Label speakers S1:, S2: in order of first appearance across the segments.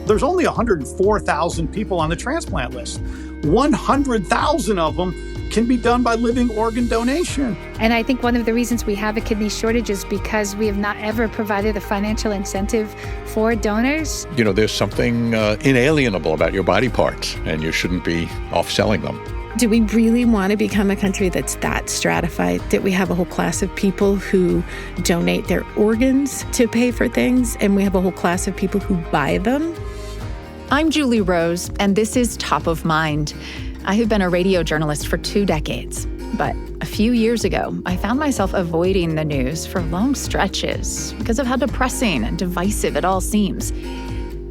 S1: There's only 104,000 people on the transplant list. 100,000 of them can be done by living organ donation.
S2: And I think one of the reasons we have a kidney shortage is because we have not ever provided a financial incentive for donors.
S3: You know, there's something inalienable about your body parts, and you shouldn't be off-selling them.
S4: Do we really want to become a country that's that stratified, that we have a whole class of people who donate their organs to pay for things, and we have a whole class of people who buy them?
S5: I'm Julie Rose, and this is Top of Mind. I have been a radio journalist for 2 decades, but a few years ago, I found myself avoiding the news for long stretches because of how depressing and divisive it all seems.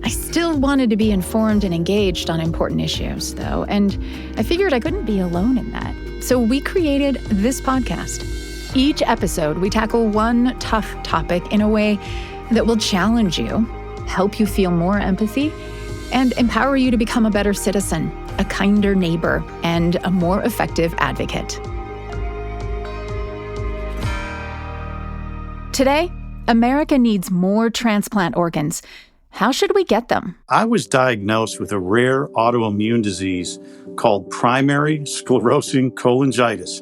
S5: I still wanted to be informed and engaged on important issues, though, and I figured I couldn't be alone in that. So we created this podcast. Each episode, we tackle one tough topic in a way that will challenge you, help you feel more empathy, and empower you to become a better citizen, a kinder neighbor, and a more effective advocate. Today, America needs more transplant organs. How should we get them?
S1: I was diagnosed with a rare autoimmune disease called primary sclerosing cholangitis.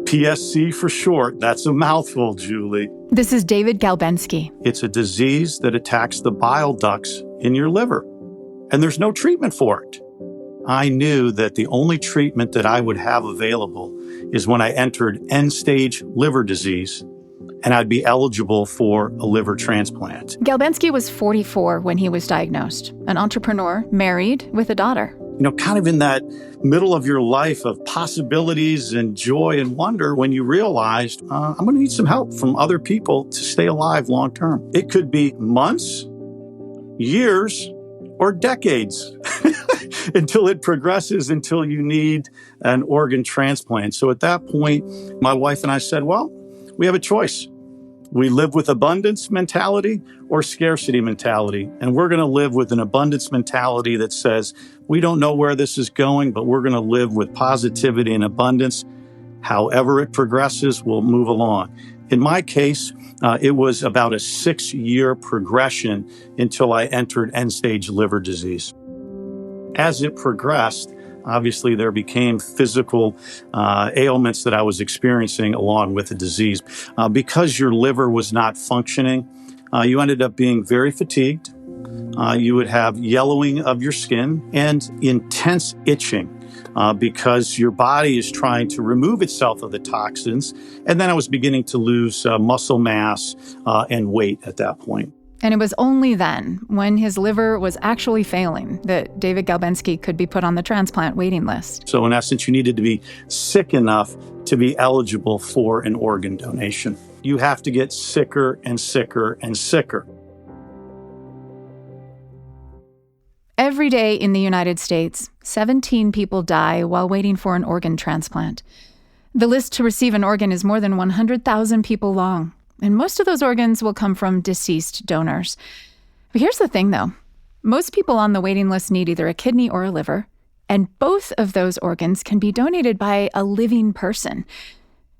S1: PSC for short. That's a mouthful, Julie.
S5: This is David Galbensky.
S1: It's a disease that attacks the bile ducts in your liver, and there's no treatment for it. I knew that the only treatment that I would have available is when I entered end-stage liver disease, and I'd be eligible for a liver transplant.
S5: Galbensky was 44 when he was diagnosed, an entrepreneur, married, with a daughter.
S1: You know, kind of in that middle of your life of possibilities and joy and wonder when you realized, I'm going to need some help from other people to stay alive long term. It could be months, years, or decades until it progresses, until you need an organ transplant. So at that point, my wife and I said, well, we have a choice. We live with abundance mentality or scarcity mentality. And we're going to live with an abundance mentality that says, we don't know where this is going, but we're going to live with positivity and abundance. However it progresses, we'll move along. In my case, it was about a 6-year progression until I entered end-stage liver disease. As it progressed, obviously there became physical ailments that I was experiencing along with the disease. Because your liver was not functioning, you ended up being very fatigued. You would have yellowing of your skin and intense itching. Because your body is trying to remove itself of the toxins. And then I was beginning to lose muscle mass and weight at that point.
S5: And it was only then, when his liver was actually failing, that David Galbensky could be put on the transplant waiting list.
S1: So in essence, you needed to be sick enough to be eligible for an organ donation. You have to get sicker and sicker and sicker.
S5: Every day in the United States, 17 people die while waiting for an organ transplant. The list to receive an organ is more than 100,000 people long, and most of those organs will come from deceased donors. But here's the thing, though. Most people on the waiting list need either a kidney or a liver, and both of those organs can be donated by a living person.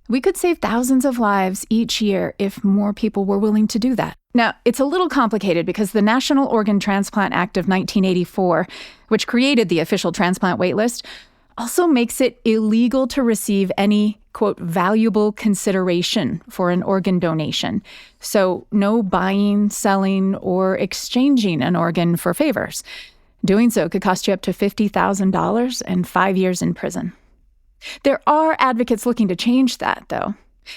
S5: We could save thousands of lives each year if more people were willing to do that. Now, it's a little complicated because the National Organ Transplant Act of 1984, which created the official transplant waitlist, also makes it illegal to receive any, quote, valuable consideration for an organ donation. So no buying, selling, or exchanging an organ for favors. Doing so could cost you up to $50,000 and 5 years in prison. There are advocates looking to change that, though.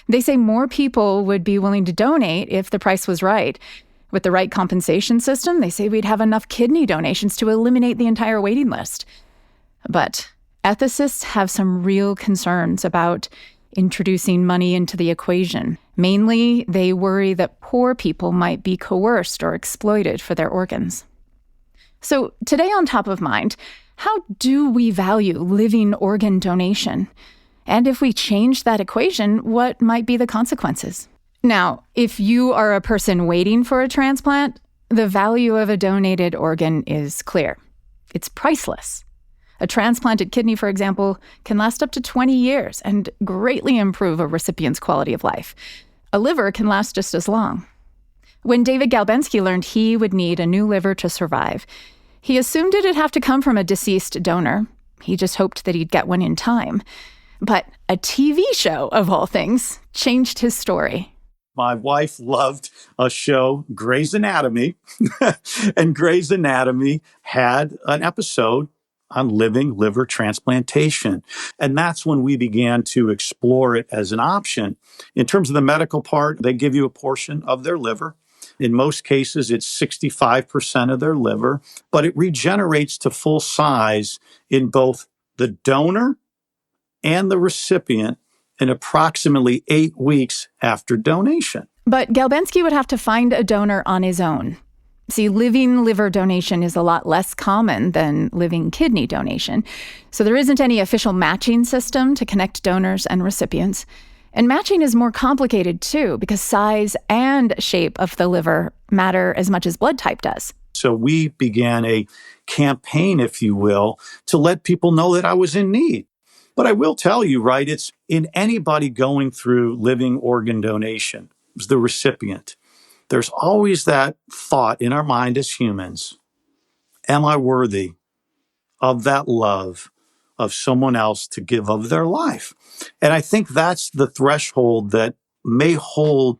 S5: They say more people would be willing to donate if the price was right. With the right compensation system, they say we'd have enough kidney donations to eliminate the entire waiting list. But ethicists have some real concerns about introducing money into the equation. Mainly, they worry that poor people might be coerced or exploited for their organs. So today on Top of Mind, how do we value living organ donation? And if we change that equation, what might be the consequences? Now, if you are a person waiting for a transplant, the value of a donated organ is clear. It's priceless. A transplanted kidney, for example, can last up to 20 years and greatly improve a recipient's quality of life. A liver can last just as long. When David Galbensky learned he would need a new liver to survive, He assumed it'd have to come from a deceased donor. He just hoped that he'd get one in time. But a TV show, of all things, changed his story.
S1: My wife loved a show, Grey's Anatomy, and Grey's Anatomy had an episode on living liver transplantation. And that's when we began to explore it as an option. In terms of the medical part, they give you a portion of their liver. In most cases, it's 65% of their liver, but it regenerates to full size in both the donor and the recipient in approximately 8 weeks after donation.
S5: But Galbensky would have to find a donor on his own. See, living liver donation is a lot less common than living kidney donation. So there isn't any official matching system to connect donors and recipients. And matching is more complicated too, because size and shape of the liver matter as much as blood type does.
S1: So we began a campaign, if you will, to let people know that I was in need. But I will tell you, right, it's in anybody going through living organ donation, the recipient, there's always that thought in our mind as humans, am I worthy of that love of someone else to give of their life? And I think that's the threshold that may hold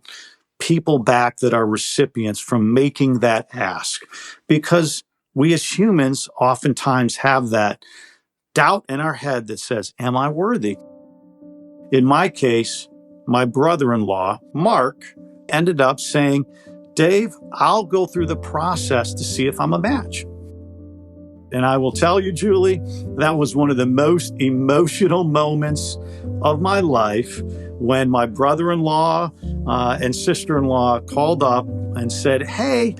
S1: people back that are recipients from making that ask. Because we as humans oftentimes have that doubt in our head that says, am I worthy? In my case, my brother-in-law, Mark, ended up saying, Dave, I'll go through the process to see if I'm a match. And I will tell you, Julie, that was one of the most emotional moments of my life when my brother-in-law and sister-in-law called up and said, hey,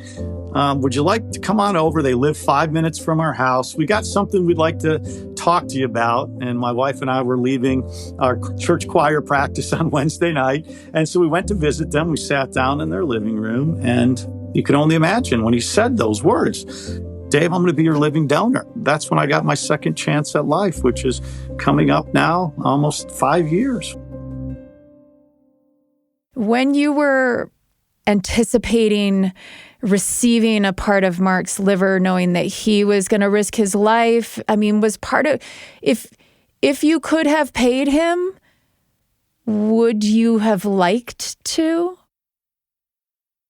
S1: would you like to come on over? They live 5 minutes from our house. We got something we'd like to talk to you about. And my wife and I were leaving our church choir practice on Wednesday night. And so we went to visit them. We sat down in their living room. And you can only imagine when he said those words, Dave, I'm going to be your living donor. That's when I got my second chance at life, which is coming up now almost 5 years.
S5: When you were anticipating receiving a part of Mark's liver, knowing that he was going to risk his life, I mean, was part of, if you could have paid him, would you have liked to?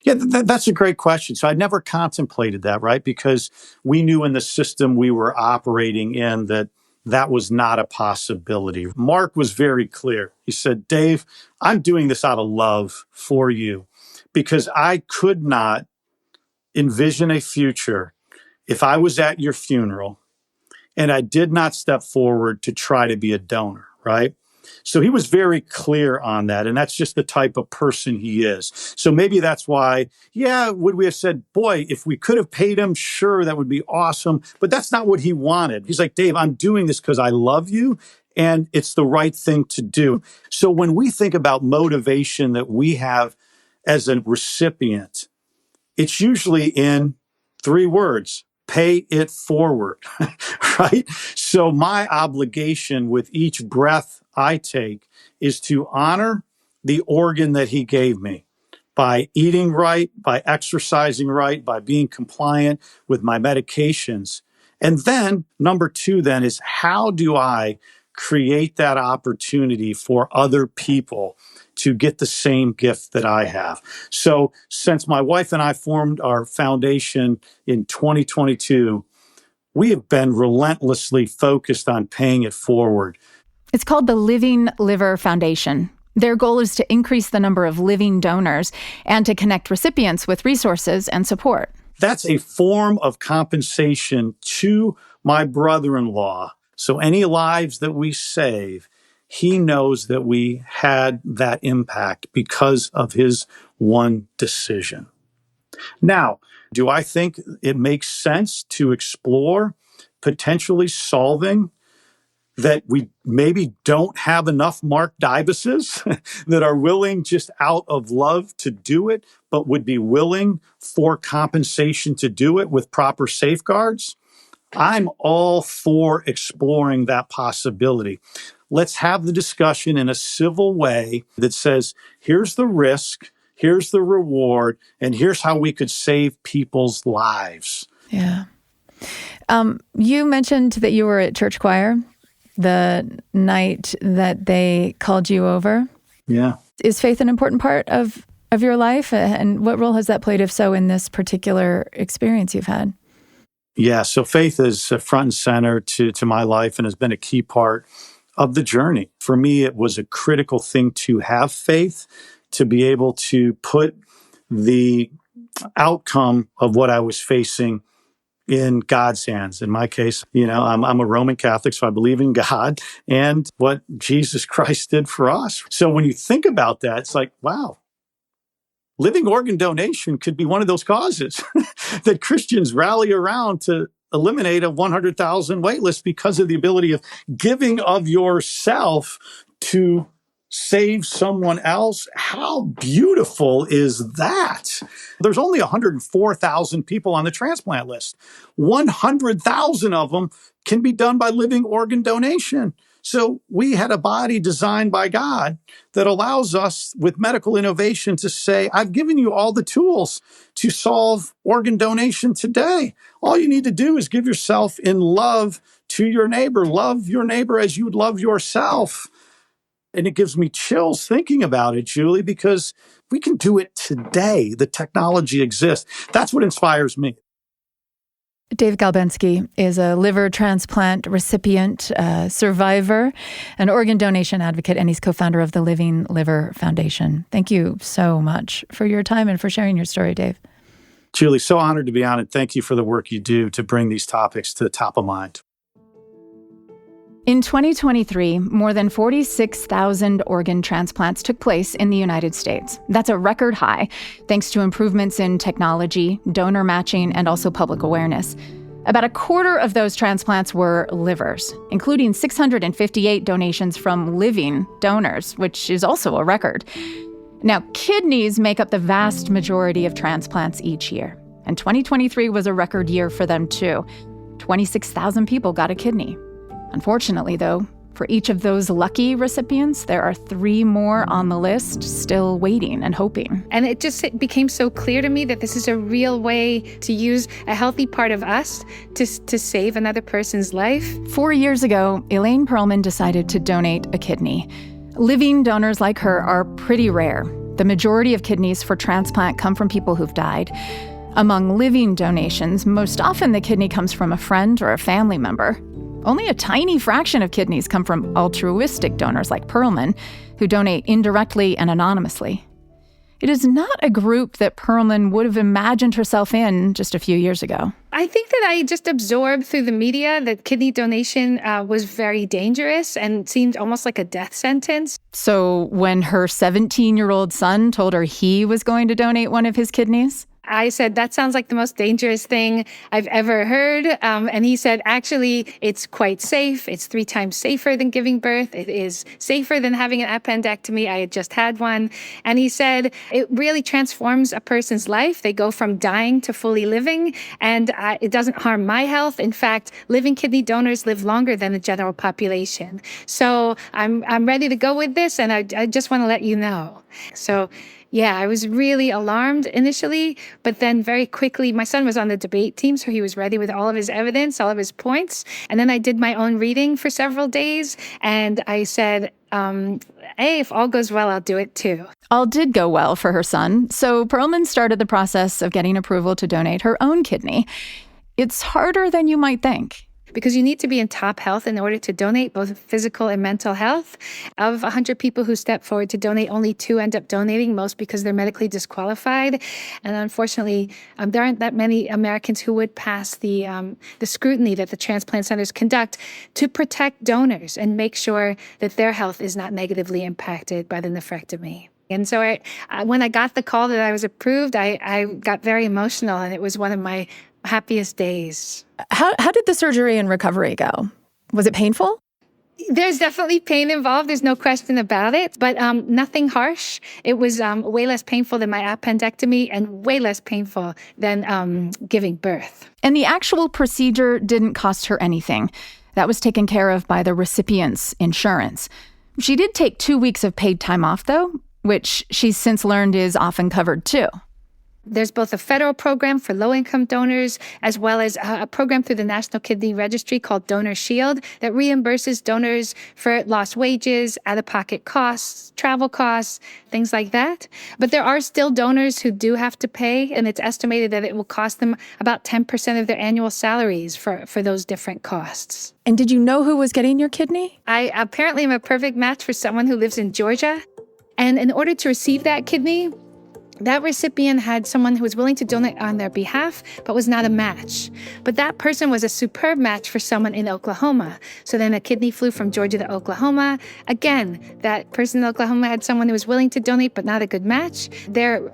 S1: Yeah, that's a great question. So I never contemplated that, right? Because we knew in the system we were operating in that that was not a possibility. Mark was very clear. He said, Dave, I'm doing this out of love for you because I could not envision a future if I was at your funeral and I did not step forward to try to be a donor, right? So he was very clear on that. And that's just the type of person he is. So maybe that's why, yeah, would we have said, boy, if we could have paid him, sure, that would be awesome. But that's not what he wanted. He's like, Dave, I'm doing this because I love you and it's the right thing to do. So when we think about motivation that we have as a recipient, it's usually in 3 words. Pay it forward, right? So my obligation with each breath I take is to honor the organ that he gave me by eating right, by exercising right, by being compliant with my medications. And then number 2 then is how do I create that opportunity for other people to get the same gift that I have. So since my wife and I formed our foundation in 2022, we have been relentlessly focused on paying it forward.
S5: It's called the Living Liver Foundation. Their goal is to increase the number of living donors and to connect recipients with resources and support.
S1: That's a form of compensation to my brother-in-law. So any lives that we save, he knows that we had that impact because of his one decision. Now, do I think it makes sense to explore potentially solving that we maybe don't have enough Mark Dibuses that are willing just out of love to do it, but would be willing for compensation to do it with proper safeguards? I'm all for exploring that possibility. Let's have the discussion in a civil way that says, here's the risk, here's the reward, and here's how we could save people's lives.
S5: Yeah. You mentioned that you were at church choir the night that they called you over.
S1: Yeah.
S5: Is faith an important part of your life? And what role has that played, if so, in this particular experience you've had?
S1: Yeah, so faith is front and center to my life and has been a key part of the journey. For me, it was a critical thing to have faith, to be able to put the outcome of what I was facing in God's hands. In my case, I'm a Roman Catholic, so I believe in God and what Jesus Christ did for us. So when you think about that, it's like, wow, living organ donation could be one of those causes that Christians rally around to eliminate a 100,000 wait list because of the ability of giving of yourself to save someone else. How beautiful is that? There's only 104,000 people on the transplant list. 100,000 of them can be done by living organ donation. So we had a body designed by God that allows us with medical innovation to say, I've given you all the tools to solve organ donation today. All you need to do is give yourself in love to your neighbor. Love your neighbor as you would love yourself. And it gives me chills thinking about it, Julie, because we can do it today. The technology exists. That's what inspires me.
S5: Dave Galbensky is a liver transplant recipient, survivor, an organ donation advocate, and he's co-founder of the Living Liver Foundation. Thank you so much for your time and for sharing your story, Dave.
S1: Julie, so honored to be on it. Thank you for the work you do to bring these topics to the top of mind.
S5: In 2023, more than 46,000 organ transplants took place in the United States. That's a record high, thanks to improvements in technology, donor matching, and also public awareness. About a quarter of those transplants were livers, including 658 donations from living donors, which is also a record. Now, kidneys make up the vast majority of transplants each year, and 2023 was a record year for them too. 26,000 people got a kidney. Unfortunately, though, for each of those lucky recipients, there are 3 more on the list still waiting and hoping.
S2: And it became so clear to me that this is a real way to use a healthy part of us to save another person's life.
S5: 4 years ago, Elaine Perlman decided to donate a kidney. Living donors like her are pretty rare. The majority of kidneys for transplant come from people who've died. Among living donations, most often the kidney comes from a friend or a family member. Only a tiny fraction of kidneys come from altruistic donors like Perlman, who donate indirectly and anonymously. It is not a group that Perlman would have imagined herself in just a few years ago.
S2: I think that I just absorbed through the media that kidney donation was very dangerous and seemed almost like a death sentence.
S5: So when her 17-year-old son told her he was going to donate one of his kidneys,
S2: I said, that sounds like the most dangerous thing I've ever heard. And he said, actually, it's quite safe. It's 3 times safer than giving birth. It is safer than having an appendectomy. I had just had one. And he said, it really transforms a person's life. They go from dying to fully living. And it doesn't harm my health. In fact, living kidney donors live longer than the general population. So I'm ready to go with this. And I just want to let you know. So yeah, I was really alarmed initially, but then very quickly, my son was on the debate team, so he was ready with all of his evidence, all of his points. And then I did my own reading for several days, and I said, hey, if all goes well, I'll do it too.
S5: All did go well for her son, so Perlman started the process of getting approval to donate her own kidney. It's harder than you might think.
S2: Because you need to be in top health in order to donate, both physical and mental health. Of 100 people who step forward to donate, only 2 end up donating, most because they're medically disqualified. And unfortunately, there aren't that many Americans who would pass the scrutiny that the transplant centers conduct to protect donors and make sure that their health is not negatively impacted by the nephrectomy. And so when I got the call that I was approved, I got very emotional, and it was one of my happiest days.
S5: How did the surgery and recovery go? Was it painful?
S2: There's definitely pain involved. There's no question about it, but nothing harsh. It was way less painful than my appendectomy and way less painful than giving birth.
S5: And the actual procedure didn't cost her anything. That was taken care of by the recipient's insurance. She did take 2 weeks of paid time off, though, which she's since learned is often covered too.
S2: There's both a federal program for low-income donors as well as a program through the National Kidney Registry called Donor Shield that reimburses donors for lost wages, out-of-pocket costs, travel costs, things like that. But there are still donors who do have to pay, and it's estimated that it will cost them about 10% of their annual salaries for those different costs.
S4: And did you know who was getting your kidney?
S2: I apparently am a perfect match for someone who lives in Georgia. And in order to receive that kidney, that recipient had someone who was willing to donate on their behalf, but was not a match. But that person was a superb match for someone in Oklahoma. So then a kidney flew from Georgia to Oklahoma. Again, that person in Oklahoma had someone who was willing to donate, but not a good match. Their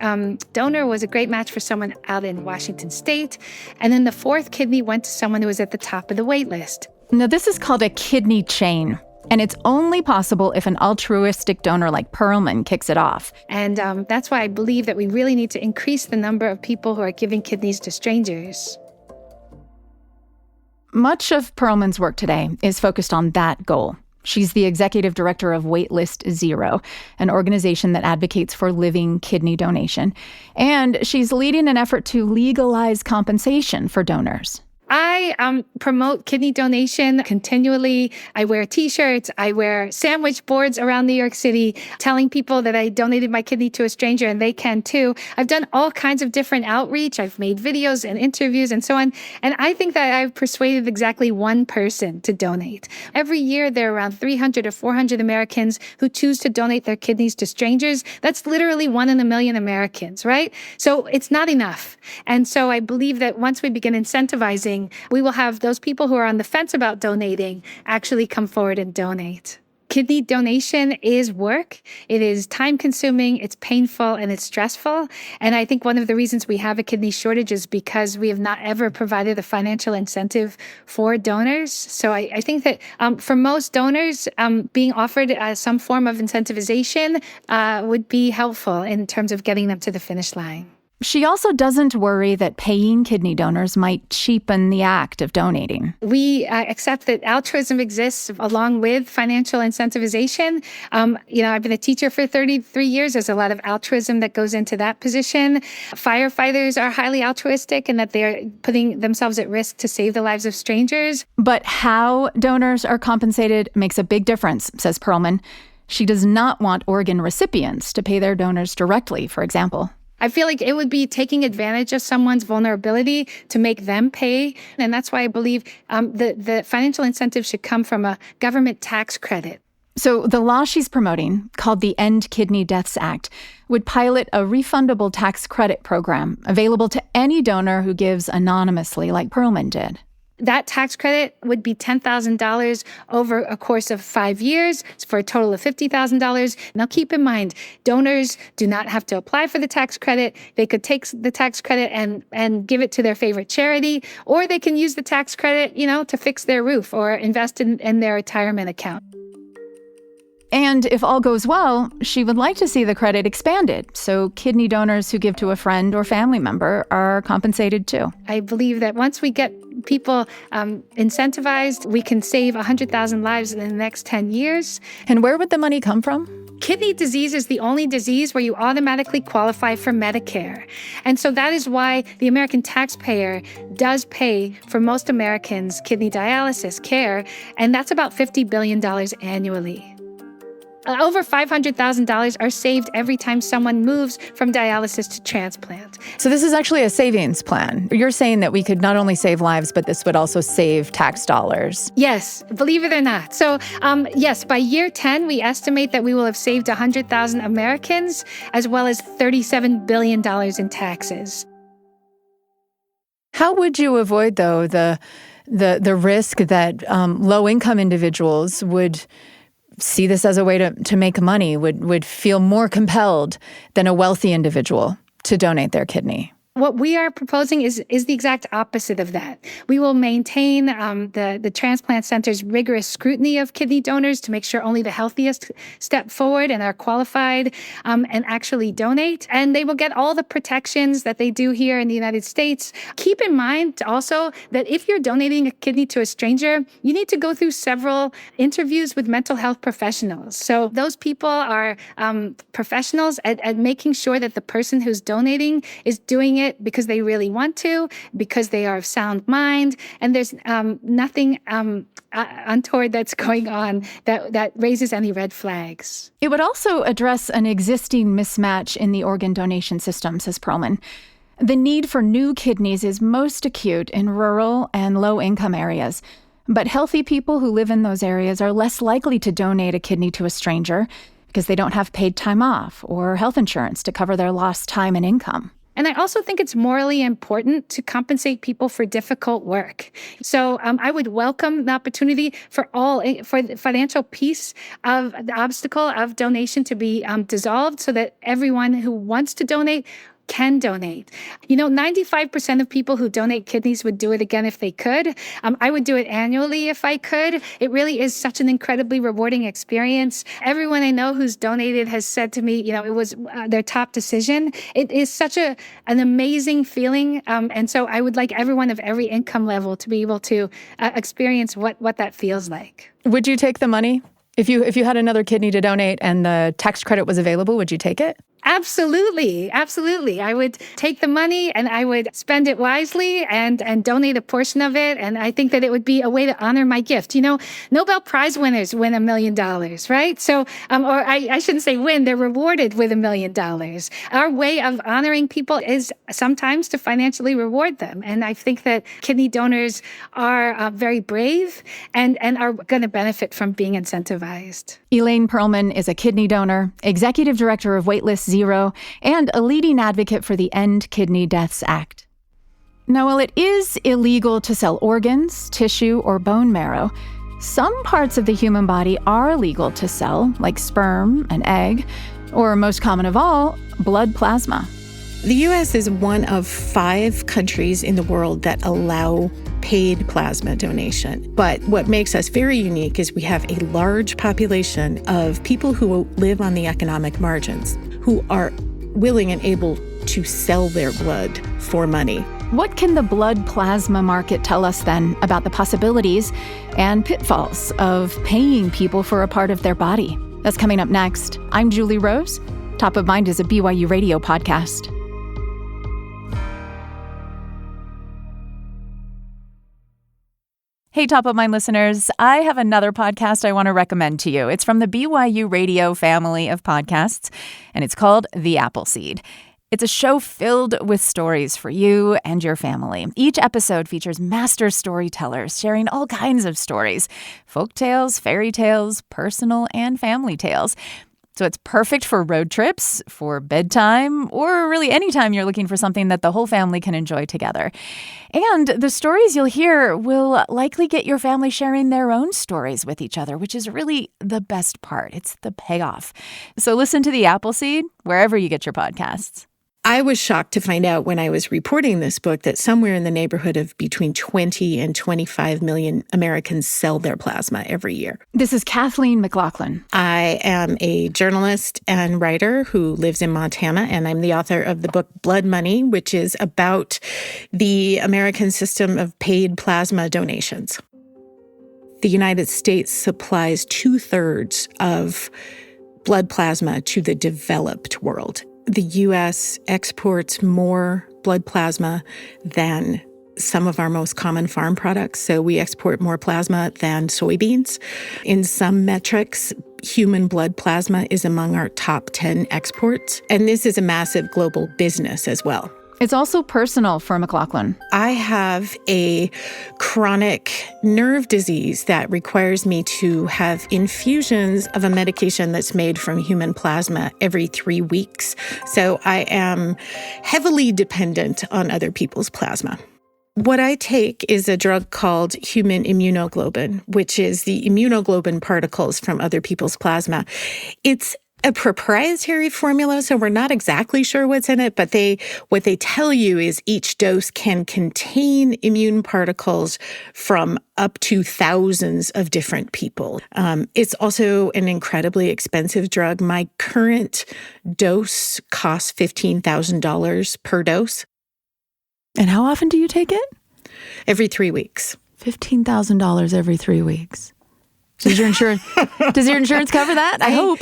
S2: donor was a great match for someone out in Washington State. And then the fourth kidney went to someone who was at the top of the wait list.
S5: Now, this is called a kidney chain. And it's only possible if an altruistic donor like Perlman kicks it off.
S2: And that's why I believe that we really need to increase the number of people who are giving kidneys to strangers.
S5: Much of Perlman's work today is focused on that goal. She's the executive director of Waitlist Zero, an organization that advocates for living kidney donation. And she's leading an effort to legalize compensation for donors.
S2: I promote kidney donation continually. I wear T-shirts. I wear sandwich boards around New York City telling people that I donated my kidney to a stranger and they can too. I've done all kinds of different outreach. I've made videos and interviews and so on. And I think that I've persuaded exactly one person to donate. Every year, there are around 300 or 400 Americans who choose to donate their kidneys to strangers. That's literally 1 in a million Americans, right? So it's not enough. And so I believe that once we begin incentivizing, we will have those people who are on the fence about donating actually come forward and donate. Kidney donation is work. It is time-consuming, it's painful, and it's stressful. And I think one of the reasons we have a kidney shortage is because we have not ever provided a financial incentive for donors. So I think that for most donors, being offered some form of incentivization would be helpful in terms of getting them to the finish line.
S5: She also doesn't worry that paying kidney donors might cheapen the act of donating.
S2: We accept that altruism exists along with financial incentivization. I've been a teacher for 33 years. There's a lot of altruism that goes into that position. Firefighters are highly altruistic in that they're putting themselves at risk to save the lives of strangers.
S5: But how donors are compensated makes a big difference, says Perlman. She does not want organ recipients to pay their donors directly, for example.
S2: I feel like it would be taking advantage of someone's vulnerability to make them pay. And that's why I believe the financial incentive should come from a government tax credit.
S5: So the law she's promoting, called the End Kidney Deaths Act, would pilot a refundable tax credit program available to any donor who gives anonymously, like Perlman did.
S2: That tax credit would be $10,000 over a course of 5 years for a total of $50,000. Now, keep in mind, donors do not have to apply for the tax credit. They could take the tax credit and give it to their favorite charity, or they can use the tax credit, to fix their roof or invest in their retirement account.
S5: And if all goes well, she would like to see the credit expanded so kidney donors who give to a friend or family member are compensated too.
S2: I believe that once we get people incentivized, we can save 100,000 lives in the next 10 years.
S5: And where would the money come from?
S2: Kidney disease is the only disease where you automatically qualify for Medicare. And so that is why the American taxpayer does pay for most Americans kidney dialysis care, and that's about $50 billion annually. Over $500,000 are saved every time someone moves from dialysis to transplant.
S4: So this is actually a savings plan. You're saying that we could not only save lives, but this would also save tax dollars.
S2: Yes, believe it or not. So yes, by year 10, we estimate that we will have saved 100,000 Americans, as well as $37 billion in taxes.
S4: How would you avoid, though, the risk that low-income individuals would see this as a way to make money, would feel more compelled than a wealthy individual to donate their kidney?
S2: What we are proposing is the exact opposite of that. We will maintain the transplant center's rigorous scrutiny of kidney donors to make sure only the healthiest step forward and are qualified and actually donate. And they will get all the protections that they do here in the United States. Keep in mind also that if you're donating a kidney to a stranger, you need to go through several interviews with mental health professionals. So those people are professionals at making sure that the person who's donating is doing it because they really want to, because they are of sound mind, and there's nothing untoward that's going on that raises any red flags.
S5: It would also address an existing mismatch in the organ donation system, says Perlman. The need for new kidneys is most acute in rural and low-income areas, but healthy people who live in those areas are less likely to donate a kidney to a stranger because they don't have paid time off or health insurance to cover their lost time and income.
S2: And I also think it's morally important to compensate people for difficult work. So I would welcome the opportunity for the financial piece of the obstacle of donation to be dissolved so that everyone who wants to donate can donate. 95% of people who donate kidneys would do it again if they could. I would do it annually if I could. It really is such an incredibly rewarding experience. Everyone I know who's donated has said to me, it was their top decision. It is such an amazing feeling. And so I would like everyone of every income level to be able to experience what that feels like.
S5: Would you take the money? If you had another kidney to donate and the tax credit was available, would you take it?
S2: Absolutely. Absolutely. I would take the money and I would spend it wisely and donate a portion of it. And I think that it would be a way to honor my gift. Nobel Prize winners win $1 million, right? So, or I shouldn't say win, they're rewarded with $1 million. Our way of honoring people is sometimes to financially reward them. And I think that kidney donors are very brave and are going to benefit from being incentivized.
S5: Elaine Perlman is a kidney donor, executive director of Waitlist Zero, and a leading advocate for the End Kidney Deaths Act. Now, while it is illegal to sell organs, tissue, or bone marrow, some parts of the human body are legal to sell, like sperm and egg, or most common of all, blood plasma.
S4: The U.S. is one of 5 countries in the world that allow paid plasma donation. But what makes us very unique is we have a large population of people who live on the economic margins, who are willing and able to sell their blood for money.
S5: What can the blood plasma market tell us then about the possibilities and pitfalls of paying people for a part of their body? That's coming up next. I'm Julie Rose. Top of Mind is a BYU Radio podcast. Hey, Top of Mind listeners, I have another podcast I want to recommend to you. It's from the BYU Radio family of podcasts, and it's called The Appleseed. It's a show filled with stories for you and your family. Each episode features master storytellers sharing all kinds of stories, folk tales, fairy tales, personal and family tales. So it's perfect for road trips, for bedtime, or really anytime you're looking for something that the whole family can enjoy together. And the stories you'll hear will likely get your family sharing their own stories with each other, which is really the best part. It's the payoff. So listen to The Appleseed wherever you get your podcasts.
S4: I was shocked to find out when I was reporting this book that somewhere in the neighborhood of between 20 and 25 million Americans sell their plasma every year.
S5: This is Kathleen McLaughlin.
S4: I am a journalist and writer who lives in Montana, and I'm the author of the book Blood Money, which is about the American system of paid plasma donations. The United States supplies 2/3 of blood plasma to the developed world. The U.S. exports more blood plasma than some of our most common farm products. So we export more plasma than soybeans. In some metrics, human blood plasma is among our top 10 exports. And this is a massive global business as well.
S5: It's also personal for McLaughlin.
S4: I have a chronic nerve disease that requires me to have infusions of a medication that's made from human plasma every 3 weeks. So I am heavily dependent on other people's plasma. What I take is a drug called human immunoglobulin, which is the immunoglobulin particles from other people's plasma. It's a proprietary formula, so we're not exactly sure what's in it, but what they tell you is each dose can contain immune particles from up to thousands of different people. It's also an incredibly expensive drug. My current dose costs $15,000 per dose.
S5: And how often do you take it?
S4: Every 3 weeks.
S5: $15,000 every 3 weeks. Does your insurance cover that? I hope.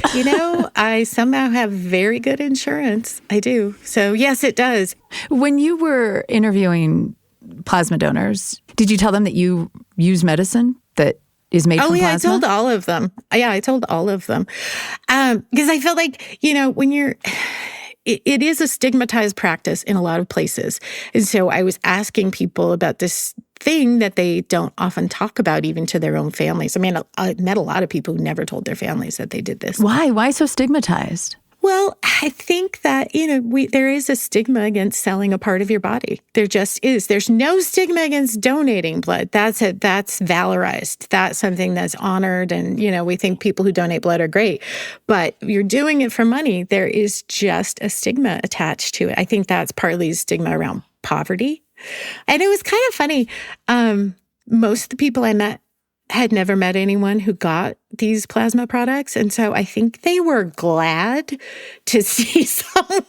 S4: I somehow have very good insurance. I do. So yes, it does.
S5: When you were interviewing plasma donors, did you tell them that you use medicine that is made from plasma?
S4: I told all of them. Yeah, I told all of them. Because I felt like, when it is a stigmatized practice in a lot of places. And so I was asking people about this thing that they don't often talk about even to their own families. I mean, I met a lot of people who never told their families that they did this.
S5: Why? Why so stigmatized?
S4: Well, I think that, there is a stigma against selling a part of your body. There just is. There's no stigma against donating blood. That's valorized. That's something that's honored. And, we think people who donate blood are great. But you're doing it for money. There is just a stigma attached to it. I think that's partly stigma around poverty. And it was kind of funny. Most of the people I met had never met anyone who got these plasma products. And so I think they were glad to see someone.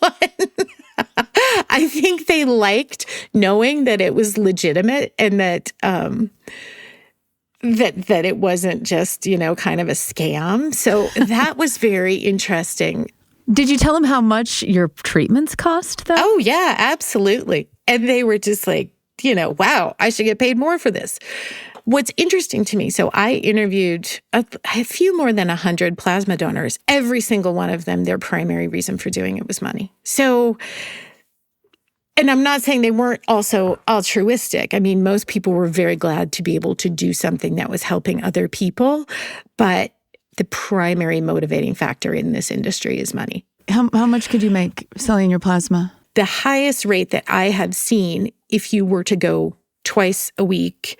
S4: I think they liked knowing that it was legitimate and that that it wasn't just, kind of a scam. So that was very interesting.
S5: Did you tell them how much your treatments cost, though?
S4: Oh, yeah, absolutely. And they were just like, wow, I should get paid more for this. What's interesting to me, so I interviewed a few more than 100 plasma donors. Every single one of them, their primary reason for doing it was money. So, and I'm not saying they weren't also altruistic. I mean, most people were very glad to be able to do something that was helping other people. But the primary motivating factor in this industry is money.
S5: How much could you make selling your plasma?
S4: The highest rate that I have seen, if you were to go twice a week,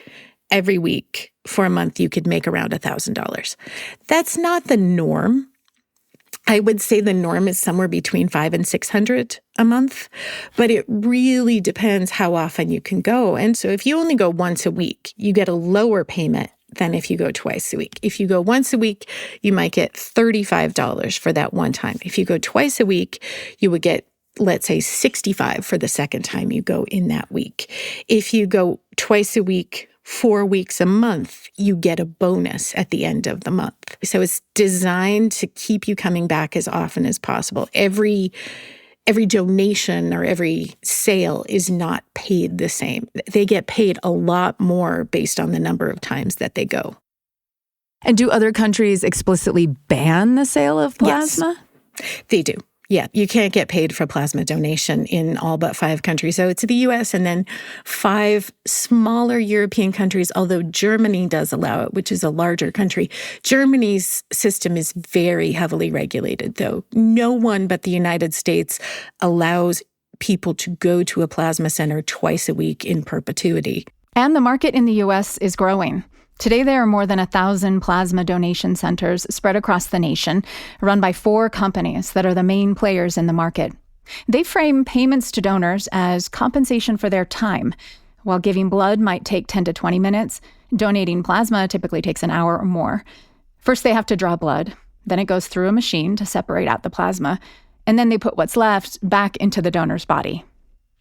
S4: every week for a month, you could make around $1,000. That's not the norm. I would say the norm is somewhere between $500 and $600 a month, but it really depends how often you can go. And so if you only go once a week, you get a lower payment than if you go twice a week. If you go once a week, you might get $35 for that one time. If you go twice a week, you would get, let's say, $65 for the second time you go in that week. If you go twice a week, 4 weeks a month, you get a bonus at the end of the month. So it's designed to keep you coming back as often as possible. Every donation or every sale is not paid the same. They get paid a lot more based on the number of times that they go.
S5: And do other countries explicitly ban the sale of plasma?
S4: Yes, they do. Yeah, you can't get paid for plasma donation in all but 5 countries. So it's the U.S. and then 5 smaller European countries, although Germany does allow it, which is a larger country. Germany's system is very heavily regulated, though. No one but the United States allows people to go to a plasma center twice a week in perpetuity.
S5: And the market in the U.S. is growing. Today, there are more than 1,000 plasma donation centers spread across the nation, run by 4 companies that are the main players in the market. They frame payments to donors as compensation for their time. While giving blood might take 10 to 20 minutes, donating plasma typically takes an hour or more. First, they have to draw blood. Then it goes through a machine to separate out the plasma. And then they put what's left back into the donor's body.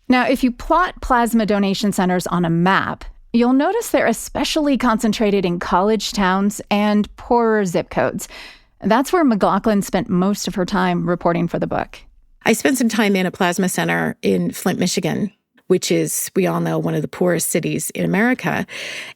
S5: Now, if you plot plasma donation centers on a map, you'll notice they're especially concentrated in college towns and poorer zip codes. That's where McLaughlin spent most of her time reporting for the book.
S4: I spent some time in a plasma center in Flint, Michigan, which is, we all know, one of the poorest cities in America.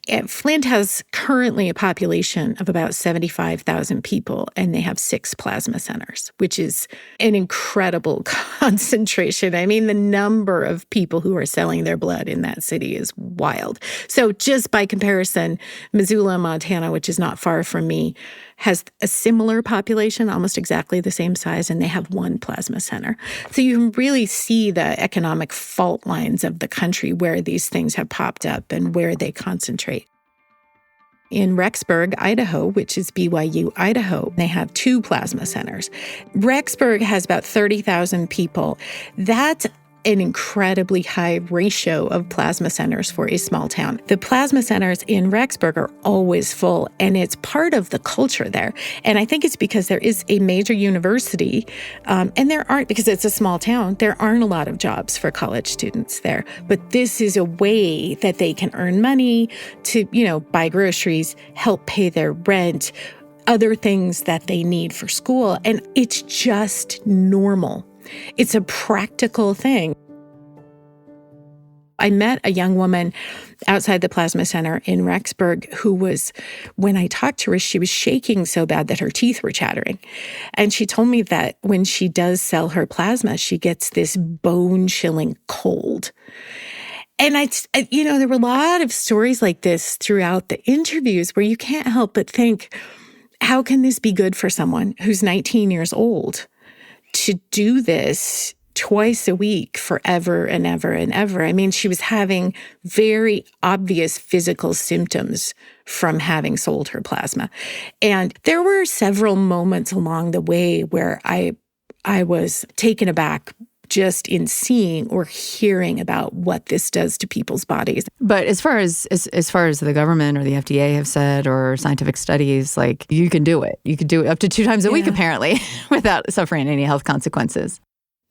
S4: And Flint has currently a population of about 75,000 people, and they have 6 plasma centers, which is an incredible concentration. I mean, the number of people who are selling their blood in that city is wild. So just by comparison, Missoula, Montana, which is not far from me, has a similar population, almost exactly the same size, and they have 1 plasma center. So you can really see the economic fault lines of the country where these things have popped up and where they concentrate. In Rexburg, Idaho, which is BYU, Idaho, they have 2 plasma centers. Rexburg has about 30,000 people. That's an incredibly high ratio of plasma centers for a small town. The plasma centers in Rexburg are always full, and it's part of the culture there. And I think it's because there is a major university, and because it's a small town, there aren't a lot of jobs for college students there. But this is a way that they can earn money to, buy groceries, help pay their rent, other things that they need for school. And it's just normal. It's a practical thing. I met a young woman outside the plasma center in Rexburg who when I talked to her, she was shaking so bad that her teeth were chattering. And she told me that when she does sell her plasma, she gets this bone-chilling cold. And there were a lot of stories like this throughout the interviews where you can't help but think, how can this be good for someone who's 19 years old to do this twice a week forever and ever and ever? I mean, she was having very obvious physical symptoms from having sold her plasma. And there were several moments along the way where I was taken aback just in seeing or hearing about what this does to people's bodies.
S5: But as far as the government or the FDA have said, or scientific studies, like, you can do it. You could do it up to 2 times a week, apparently, without suffering any health consequences.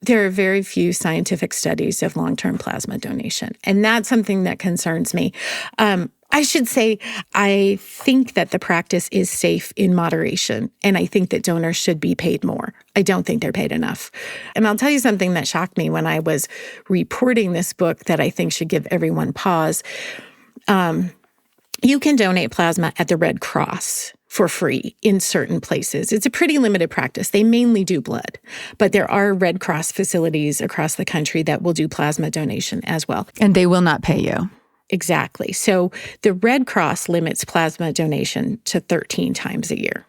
S4: There are very few scientific studies of long-term plasma donation, and that's something that concerns me. I should say, I think that the practice is safe in moderation, and I think that donors should be paid more. I don't think they're paid enough. And I'll tell you something that shocked me when I was reporting this book that I think should give everyone pause. You can donate plasma at the Red Cross for free in certain places. It's a pretty limited practice. They mainly do blood, but there are Red Cross facilities across the country that will do plasma donation as well.
S5: And they will not pay you.
S4: Exactly. So the Red Cross limits plasma donation to 13 times a year,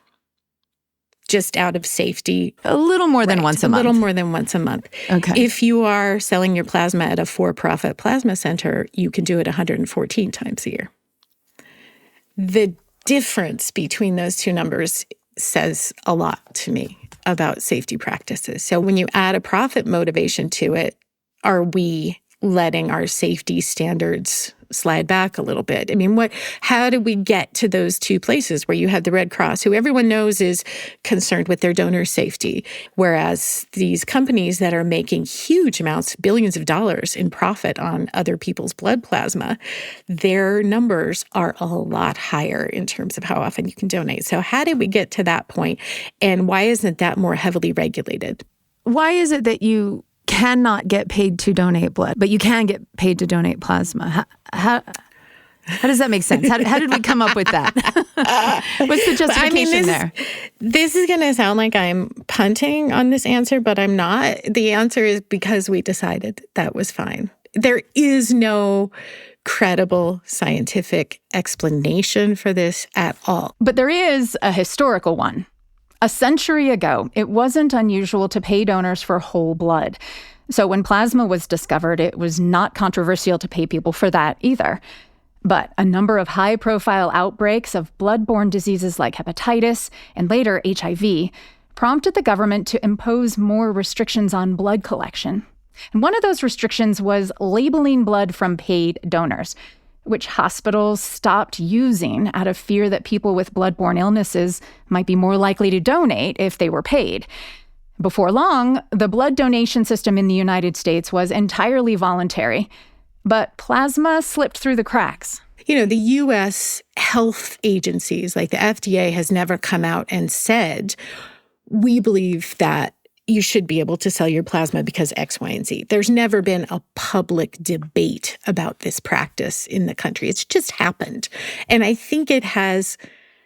S4: just out of safety.
S5: A little more than once a month.
S4: A little more than once a month.
S5: Okay.
S4: If you are selling your plasma at a for-profit plasma center, you can do it 114 times a year. The difference between those two numbers says a lot to me about safety practices. So when you add a profit motivation to it, are we letting our safety standards slide back a little bit? I mean, how did we get to those two places where you had the Red Cross, who everyone knows is concerned with their donor safety, whereas these companies that are making huge amounts, billions of dollars in profit on other people's blood plasma, their numbers are a lot higher in terms of how often you can donate. So how did we get to that point? And why isn't that more heavily regulated?
S5: Why is it that you cannot get paid to donate blood, but you can get paid to donate plasma? How does that make sense? How did we come up with that? What's the justification there?
S4: This is going to sound like I'm punting on this answer, but I'm not. The answer is because we decided that was fine. There is no credible scientific explanation for this at all.
S5: But there is a historical one. A century ago, it wasn't unusual to pay donors for whole blood. So when plasma was discovered, it was not controversial to pay people for that either. But a number of high-profile outbreaks of blood-borne diseases like hepatitis and later HIV prompted the government to impose more restrictions on blood collection. And one of those restrictions was labeling blood from paid donors, which hospitals stopped using out of fear that people with blood-borne illnesses might be more likely to donate if they were paid. Before long, the blood donation system in the United States was entirely voluntary, but plasma slipped through the cracks.
S4: The U.S. health agencies, like the FDA, has never come out and said, we believe that you should be able to sell your plasma because X, Y, and Z. There's never been a public debate about this practice in the country. It's just happened. And I think it has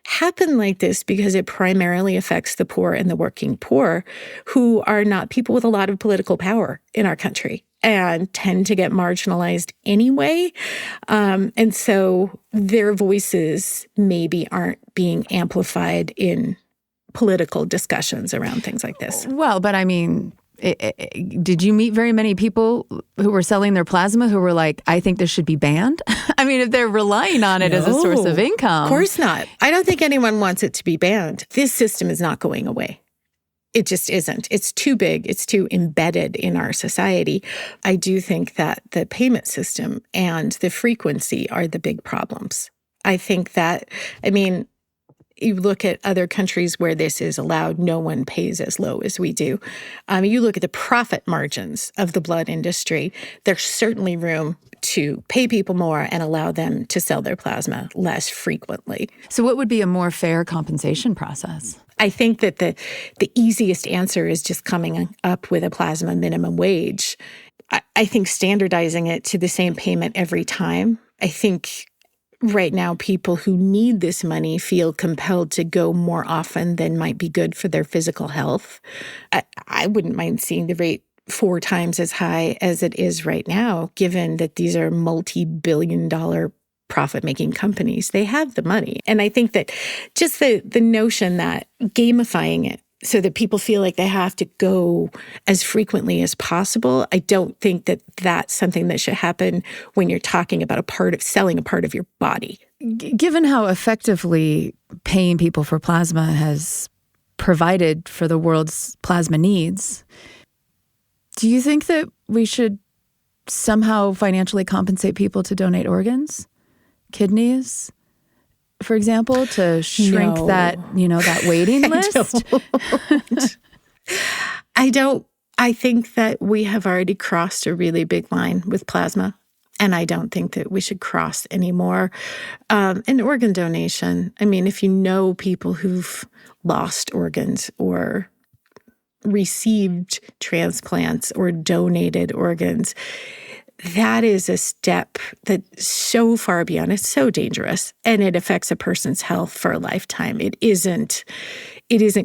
S4: happened like this because it primarily affects the poor and the working poor, who are not people with a lot of political power in our country and tend to get marginalized anyway. And so their voices maybe aren't being amplified in political discussions around things like this.
S5: Well, but I mean, Did you meet very many people who were selling their plasma who were like, I think this should be banned? I mean, if they're relying on it as a source of income.
S4: Of course not. I don't think anyone wants it to be banned. This system is not going away. It just isn't. It's too big. It's too embedded in our society. I do think that the payment system and the frequency are the big problems. I think that, you look at other countries where this is allowed, no one pays as low as we do. You look at the profit margins of the blood industry, there's certainly room to pay people more and allow them to sell their plasma less frequently.
S5: So what would be a more fair compensation process?
S4: I think that the easiest answer is just coming up with a plasma minimum wage. I think standardizing it to the same payment every time. I think right now people who need this money feel compelled to go more often than might be good for their physical health. I wouldn't mind seeing the rate 4 times as high as it is right now, given that these are multi-billion-dollar profit-making companies. They have the money. And I think that just the notion that gamifying it so that people feel like they have to go as frequently as possible, I don't think that that's something that should happen when you're talking about selling a part of your body.
S5: Given how effectively paying people for plasma has provided for the world's plasma needs, do you think that we should somehow financially compensate people to donate organs? Kidneys, for example, to shrink that waiting list?
S4: I don't. I think that we have already crossed a really big line with plasma, and I don't think that we should cross anymore. An organ donation, if you know people who've lost organs or received transplants or donated organs, that is a step that's so far beyond. It's so dangerous, and it affects a person's health for a lifetime. It isn't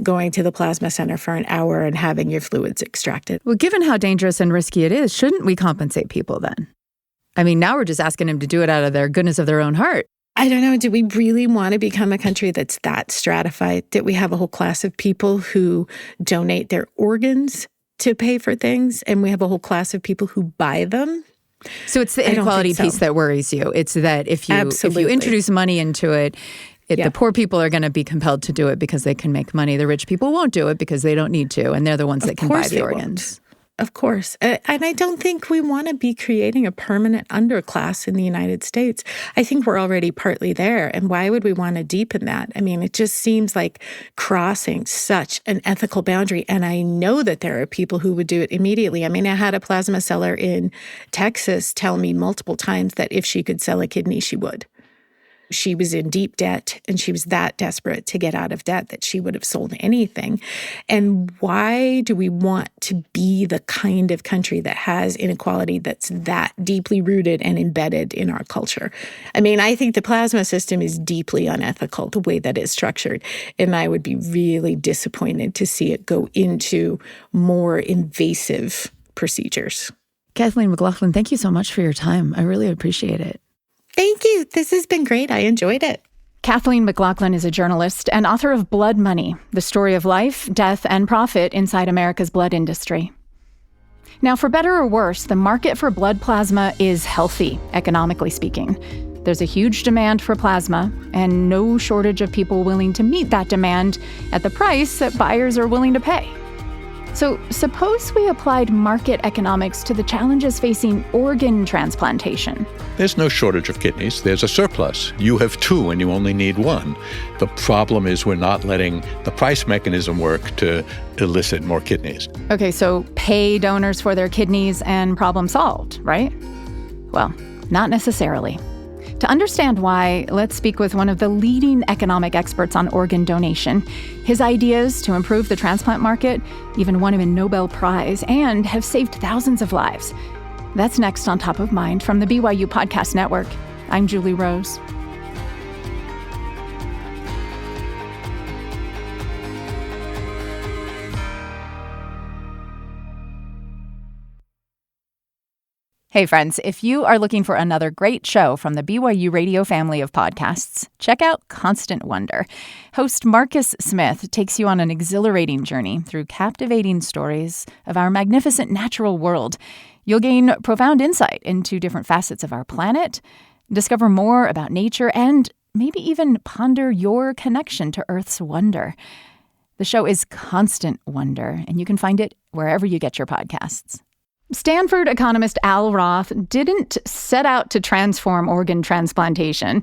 S4: going to the plasma center for an hour and having your fluids extracted.
S5: Well, given how dangerous and risky it is, shouldn't we compensate people then? Now we're just asking them to do it out of their goodness of their own heart.
S4: I don't know. Do we really want to become a country that's that stratified? That we have a whole class of people who donate their organs to pay for things, and we have a whole class of people who buy them?
S5: So it's the inequality piece that worries you. It's that if you introduce money into it, the poor people are going to be compelled to do it because they can make money. The rich people won't do it because they don't need to, and they're the ones that can buy the organs.
S4: Of course. And I don't think we want to be creating a permanent underclass in the United States. I think we're already partly there. And why would we want to deepen that? It just seems like crossing such an ethical boundary. And I know that there are people who would do it immediately. I had a plasma seller in Texas tell me multiple times that if she could sell a kidney, she would. She was in deep debt, and she was that desperate to get out of debt that she would have sold anything. And why do we want to be the kind of country that has inequality that's that deeply rooted and embedded in our culture? I think the plasma system is deeply unethical, the way that it's structured. And I would be really disappointed to see it go into more invasive procedures.
S5: Kathleen McLaughlin, thank you so much for your time. I really appreciate it.
S4: Thank you. This has been great. I enjoyed it.
S5: Kathleen McLaughlin is a journalist and author of Blood Money, the story of life, death, and profit inside America's blood industry. Now, for better or worse, the market for blood plasma is healthy, economically speaking. There's a huge demand for plasma and no shortage of people willing to meet that demand at the price that buyers are willing to pay. So suppose we applied market economics to the challenges facing organ transplantation.
S3: There's no shortage of kidneys. There's a surplus. You have 2 and you only need 1. The problem is we're not letting the price mechanism work to elicit more kidneys.
S5: Okay, so pay donors for their kidneys and problem solved, right? Well, not necessarily. To understand why, let's speak with one of the leading economic experts on organ donation. His ideas to improve the transplant market even won him a Nobel Prize and have saved thousands of lives. That's next on Top of Mind from the BYU Podcast Network. I'm Julie Rose. Hey, friends, if you are looking for another great show from the BYU Radio family of podcasts, check out Constant Wonder. Host Marcus Smith takes you on an exhilarating journey through captivating stories of our magnificent natural world. You'll gain profound insight into different facets of our planet, discover more about nature, and maybe even ponder your connection to Earth's wonder. The show is Constant Wonder, and you can find it wherever you get your podcasts. Stanford economist Al Roth didn't set out to transform organ transplantation.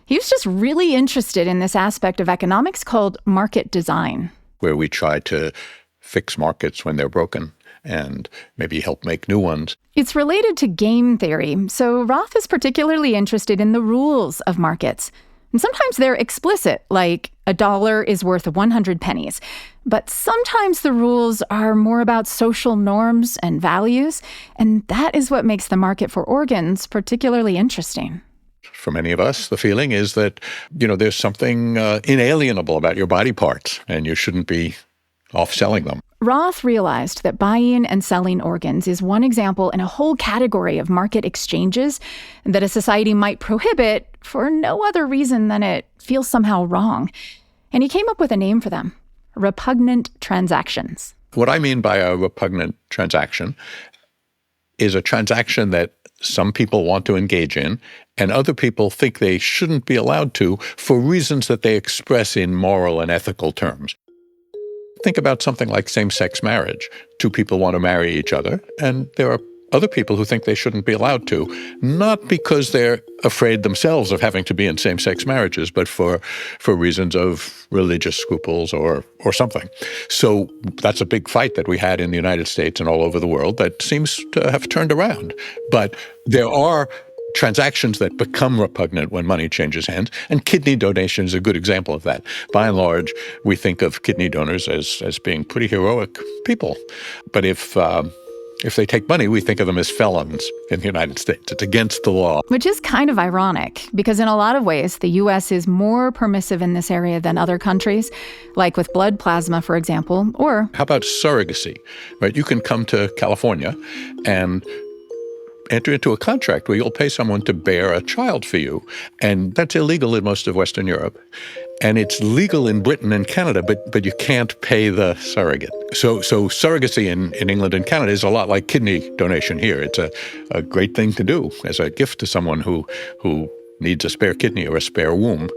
S5: He was just really interested in this aspect of economics called market design,
S3: where we try to fix markets when they're broken and maybe help make new ones.
S5: It's related to game theory, so Roth is particularly interested in the rules of markets. And sometimes they're explicit, like a dollar is worth 100 pennies. But sometimes the rules are more about social norms and values, and that is what makes the market for organs particularly interesting.
S3: For many of us, the feeling is that, there's something inalienable about your body parts, and you shouldn't be off-selling them.
S5: Roth realized that buying and selling organs is one example in a whole category of market exchanges that a society might prohibit for no other reason than it feels somehow wrong. And he came up with a name for them: repugnant transactions.
S3: What I mean by a repugnant transaction is a transaction that some people want to engage in and other people think they shouldn't be allowed to for reasons that they express in moral and ethical terms. Think about something like same-sex marriage. Two people want to marry each other, and there are other people who think they shouldn't be allowed to, not because they're afraid themselves of having to be in same-sex marriages, but for reasons of religious scruples or something. So that's a big fight that we had in the United States and all over the world that seems to have turned around. But there are transactions that become repugnant when money changes hands, and kidney donation is a good example of that. By and large, we think of kidney donors as being pretty heroic people. But if they take money, we think of them as felons in the United States. It's against the law.
S5: Which is kind of ironic, because in a lot of ways, the U.S. is more permissive in this area than other countries, like with blood plasma, for example, or...
S3: How about surrogacy? Right? You can come to California and enter into a contract where you'll pay someone to bear a child for you. And that's illegal in most of Western Europe. And it's legal in Britain and Canada, but you can't pay the surrogate. So surrogacy in England and Canada is a lot like kidney donation here. It's a great thing to do as a gift to someone who needs a spare kidney or a spare womb,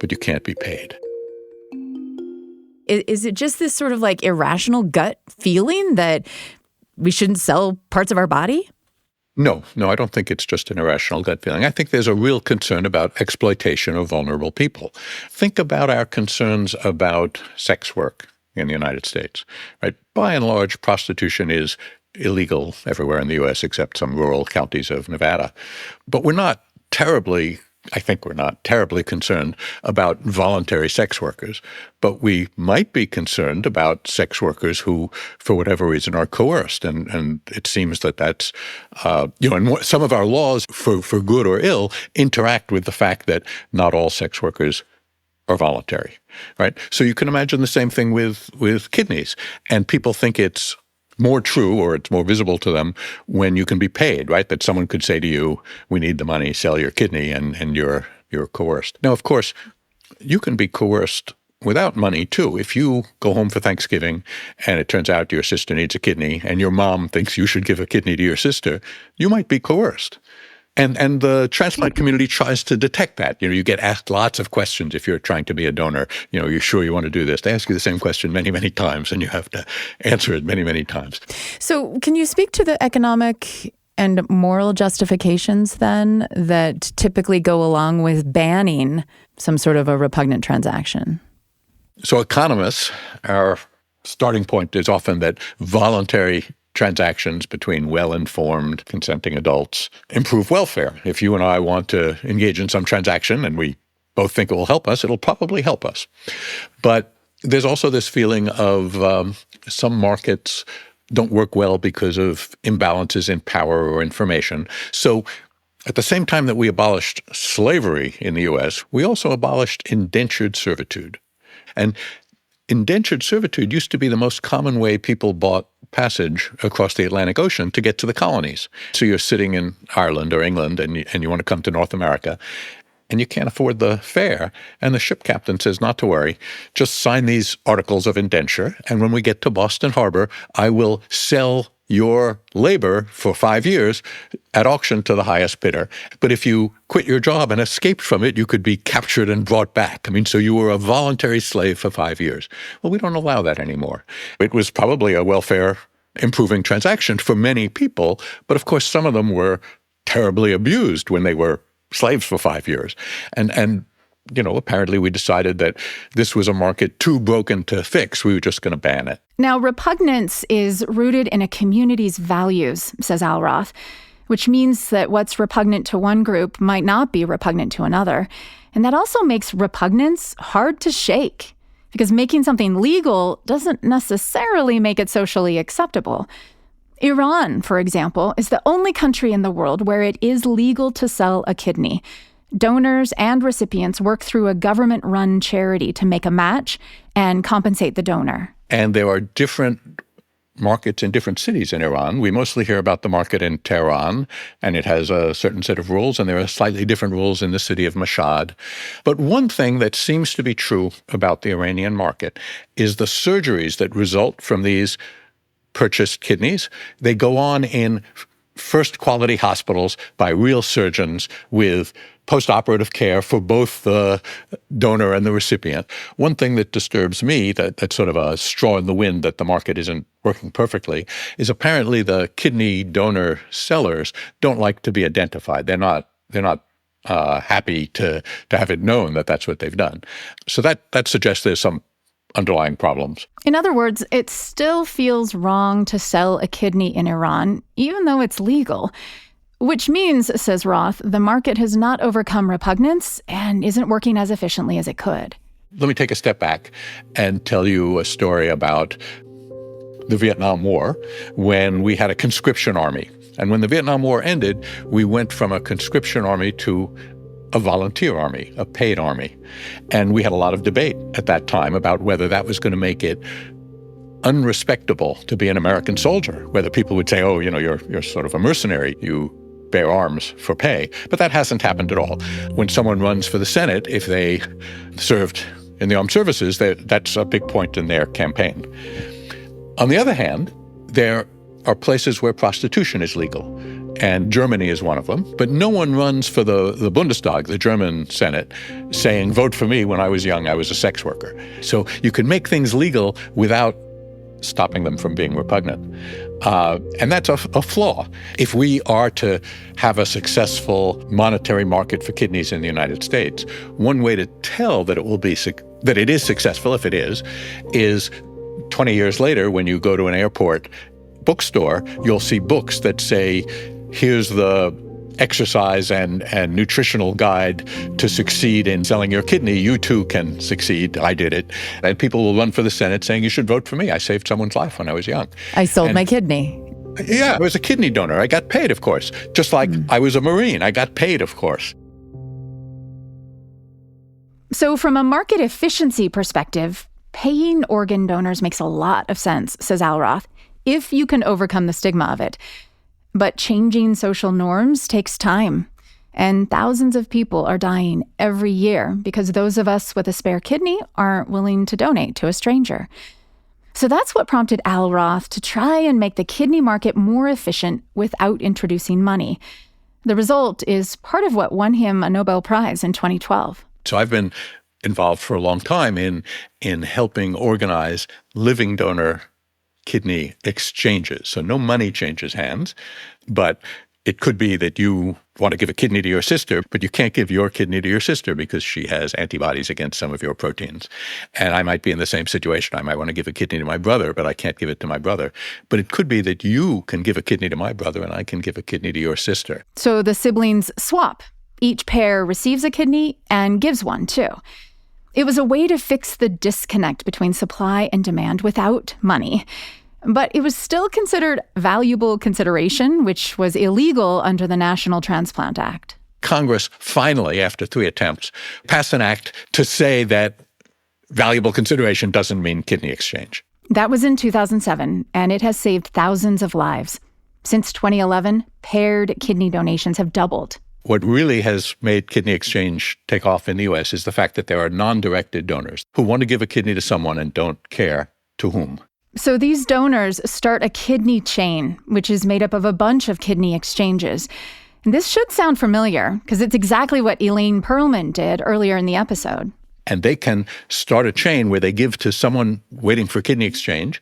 S3: but you can't be paid.
S5: Is it just this sort of like irrational gut feeling that we shouldn't sell parts of our body?
S3: No, I don't think it's just an irrational gut feeling. I think there's a real concern about exploitation of vulnerable people. Think about our concerns about sex work in the United States, right? By and large, prostitution is illegal everywhere in the U.S. except some rural counties of Nevada. But we're not terribly concerned about voluntary sex workers, but we might be concerned about sex workers who, for whatever reason, are coerced. And it seems that that's, and some of our laws, for good or ill, interact with the fact that not all sex workers are voluntary, right? So you can imagine the same thing with kidneys. And people think it's more true, or it's more visible to them when you can be paid, right? That someone could say to you, we need the money, sell your kidney, and you're coerced. Now, of course, you can be coerced without money too. If you go home for Thanksgiving and it turns out your sister needs a kidney and your mom thinks you should give a kidney to your sister, you might be coerced. And the transplant community tries to detect that. You get asked lots of questions if you're trying to be a donor. You're sure you want to do this? They ask you the same question many, many times, and you have to answer it many, many times.
S5: So can you speak to the economic and moral justifications then that typically go along with banning some sort of a repugnant transaction?
S3: So economists, our starting point is often that voluntary transactions between well-informed, consenting adults improve welfare. If you and I want to engage in some transaction and we both think it will help us, it'll probably help us. But there's also this feeling of some markets don't work well because of imbalances in power or information. So at the same time that we abolished slavery in the U.S., we also abolished indentured servitude. And indentured servitude used to be the most common way people bought passage across the Atlantic Ocean to get to the colonies. So you're sitting in Ireland or England and you want to come to North America, and you can't afford the fare. And the ship captain says, not to worry, just sign these articles of indenture, and when we get to Boston Harbor, I will sell your labor for 5 years at auction to the highest bidder. But if you quit your job and escaped from it, you could be captured and brought back. I mean, so you were a voluntary slave for 5 years. Well, we don't allow that anymore. It was probably a welfare improving transaction for many people, but of course some of them were terribly abused when they were slaves for 5 years. And apparently we decided that this was a market too broken to fix. We were just going to ban it.
S5: Now, repugnance is rooted in a community's values, says Al Roth, which means that what's repugnant to one group might not be repugnant to another. And that also makes repugnance hard to shake, because making something legal doesn't necessarily make it socially acceptable. Iran, for example, is the only country in the world where it is legal to sell a kidney. Donors and recipients work through a government-run charity to make a match and compensate the donor.
S3: And there are different markets in different cities in Iran. We mostly hear about the market in Tehran, and it has a certain set of rules, and there are slightly different rules in the city of Mashhad. But one thing that seems to be true about the Iranian market is the surgeries that result from these purchased kidneys. They go on in first-quality hospitals by real surgeons with post-operative care for both the donor and the recipient. One thing that disturbs me, that's sort of a straw in the wind that the market isn't working perfectly, is apparently the kidney donor sellers don't like to be identified. They're not happy to have it known that that's what they've done. So that suggests there's some underlying problems.
S5: In other words, it still feels wrong to sell a kidney in Iran, even though it's legal. Which means, says Roth, the market has not overcome repugnance and isn't working as efficiently as it could.
S3: Let me take a step back and tell you a story about the Vietnam War, when we had a conscription army. And when the Vietnam War ended, we went from a conscription army to a volunteer army, a paid army. And we had a lot of debate at that time about whether that was going to make it unrespectable to be an American soldier, whether people would say, oh, you're sort of a mercenary, you bear arms for pay. But that hasn't happened at all. When someone runs for the Senate, if they served in the armed services, that's a big point in their campaign. On the other hand, there are places where prostitution is legal, and Germany is one of them. But no one runs for the Bundestag, the German Senate, saying, vote for me. When I was young, I was a sex worker. So you can make things legal without stopping them from being repugnant. And that's a flaw. If we are to have a successful monetary market for kidneys in the United States, one way to tell that it is successful, if it is 20 years later, when you go to an airport bookstore, you'll see books that say, here's the exercise and nutritional guide to succeed in selling your kidney. You too can succeed. I did it. And people will run for the Senate saying, you should vote for me. I saved someone's life when I was young.
S5: I sold my kidney.
S3: Yeah, I was a kidney donor. I got paid, of course. Just like I was a Marine. I got paid, of course.
S5: So from a market efficiency perspective, paying organ donors makes a lot of sense, says Al Roth, if you can overcome the stigma of it. But changing social norms takes time, and thousands of people are dying every year because those of us with a spare kidney aren't willing to donate to a stranger. So that's what prompted Al Roth to try and make the kidney market more efficient without introducing money. The result is part of what won him a Nobel Prize in 2012.
S3: So I've been involved for a long time in helping organize living donor kidney exchanges. So no money changes hands, but it could be that you want to give a kidney to your sister, but you can't give your kidney to your sister because she has antibodies against some of your proteins. And I might be in the same situation. I might want to give a kidney to my brother, but I can't give it to my brother. But it could be that you can give a kidney to my brother and I can give a kidney to your sister.
S5: So the siblings swap. Each pair receives a kidney and gives one too. It was a way to fix the disconnect between supply and demand without money. But it was still considered valuable consideration, which was illegal under the National Transplant Act.
S3: Congress finally, after 3 attempts, passed an act to say that valuable consideration doesn't mean kidney exchange.
S5: That was in 2007, and it has saved thousands of lives. Since 2011, paired kidney donations have doubled.
S3: What really has made kidney exchange take off in the U.S. is the fact that there are non-directed donors who want to give a kidney to someone and don't care to whom.
S5: So these donors start a kidney chain, which is made up of a bunch of kidney exchanges. And this should sound familiar, because it's exactly what Elaine Perlman did earlier in the episode.
S3: And they can start a chain where they give to someone waiting for kidney exchange,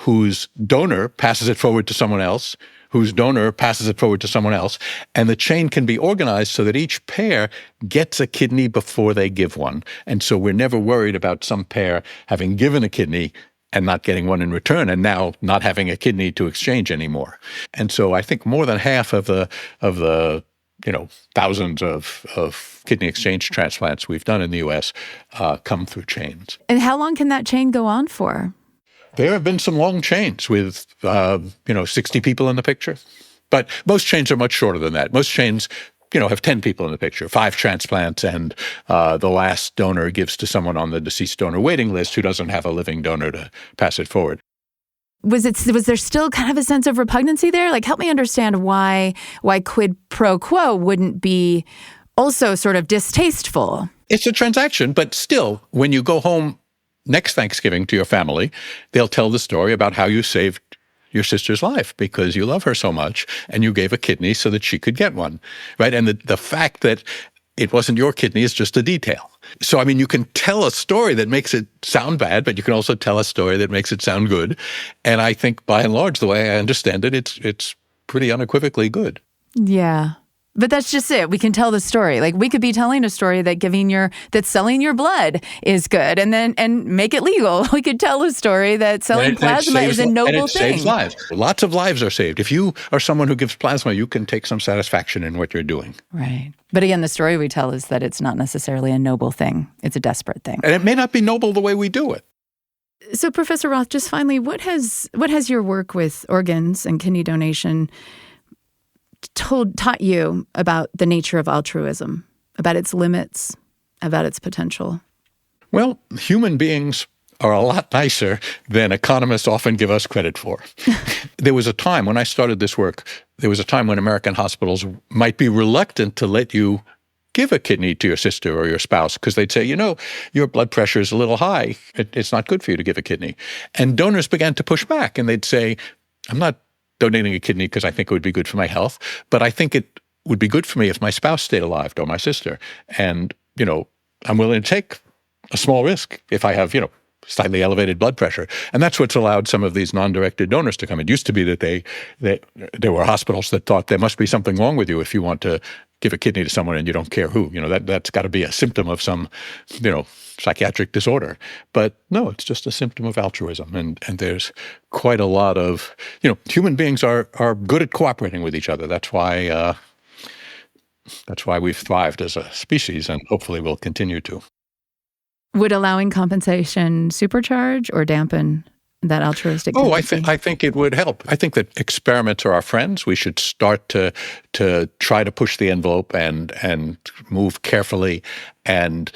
S3: whose donor passes it forward to someone else, whose donor passes it forward to someone else. And the chain can be organized so that each pair gets a kidney before they give one. And so we're never worried about some pair having given a kidney and not getting one in return, and now not having a kidney to exchange anymore. And so I think more than half of the thousands of kidney exchange transplants we've done in the U.S. Come through chains.
S5: And how long can that chain go on for?
S3: There have been some long chains with 60 people in the picture, but most chains are much shorter than that. Most chains have 10 people in the picture, 5 transplants, and the last donor gives to someone on the deceased donor waiting list who doesn't have a living donor to pass it forward.
S5: Was there still kind of a sense of repugnancy there? Like, help me understand why quid pro quo wouldn't be also sort of distasteful.
S3: It's a transaction, but still, when you go home next Thanksgiving to your family, they'll tell the story about how you saved your sister's life because you love her so much and you gave a kidney so that she could get one, right? And the fact that it wasn't your kidney is just a detail. So, I mean, you can tell a story that makes it sound bad, but you can also tell a story that makes it sound good. And I think, by and large, the way I understand it, it's pretty unequivocally good.
S5: Yeah. But that's just it. We can tell the story. Like, we could be telling a story that selling your blood is good and make it legal. We could tell a story that selling plasma is a noble thing.
S3: Saves lives. Lots of lives are saved. If you are someone who gives plasma, you can take some satisfaction in what you're doing.
S5: Right. But again, the story we tell is that it's not necessarily a noble thing. It's a desperate thing.
S3: And it may not be noble the way we do it.
S5: So, Professor Roth, just finally, what has your work with organs and kidney donation taught you about the nature of altruism, about its limits, about its potential?
S3: Well, human beings are a lot nicer than economists often give us credit for. There was a time when I started this work, there was a time when American hospitals might be reluctant to let you give a kidney to your sister or your spouse because they'd say, your blood pressure is a little high. It's not good for you to give a kidney. And donors began to push back and they'd say, I'm not donating a kidney because I think it would be good for my health, but I think it would be good for me if my spouse stayed alive or my sister. And, I'm willing to take a small risk if I have, slightly elevated blood pressure. And that's what's allowed some of these non-directed donors to come. It used to be that there were hospitals that thought there must be something wrong with you if you want to give a kidney to someone and you don't care who. That's got to be a symptom of some, psychiatric disorder. But no, it's just a symptom of altruism. And there's quite a lot of, human beings are good at cooperating with each other. That's why we've thrived as a species and hopefully will continue to.
S5: Would allowing compensation supercharge or dampen that altruistic tendency?
S3: I think it would help. I think that experiments are our friends. We should start to try to push the envelope and move carefully. And,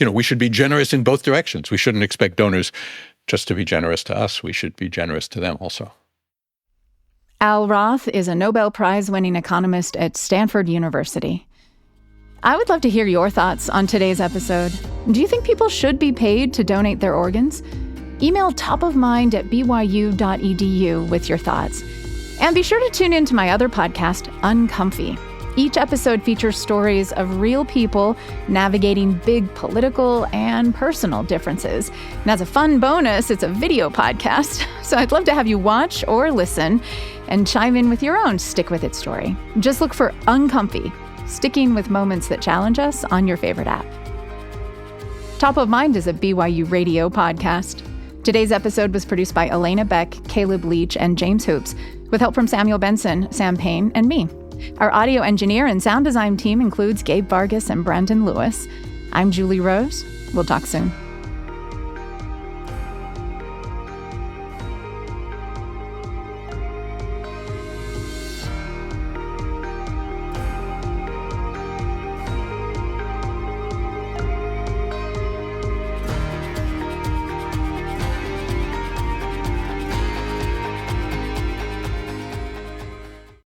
S3: we should be generous in both directions. We shouldn't expect donors just to be generous to us. We should be generous to them also.
S5: Al Roth is a Nobel Prize-winning economist at Stanford University. I would love to hear your thoughts on today's episode. Do you think people should be paid to donate their organs? Email topofmind@byu.edu with your thoughts. And be sure to tune in to my other podcast, Uncomfy. Each episode features stories of real people navigating big political and personal differences. And as a fun bonus, it's a video podcast. So I'd love to have you watch or listen and chime in with your own Stick With It story. Just look for Uncomfy, sticking with moments that challenge us on your favorite app. Top of Mind is a BYU radio podcast. Today's episode was produced by Elena Beck, Caleb Leach, and James Hoops, with help from Samuel Benson, Sam Payne, and me. Our audio engineer and sound design team includes Gabe Vargas and Brandon Lewis. I'm Julie Rose. We'll talk soon.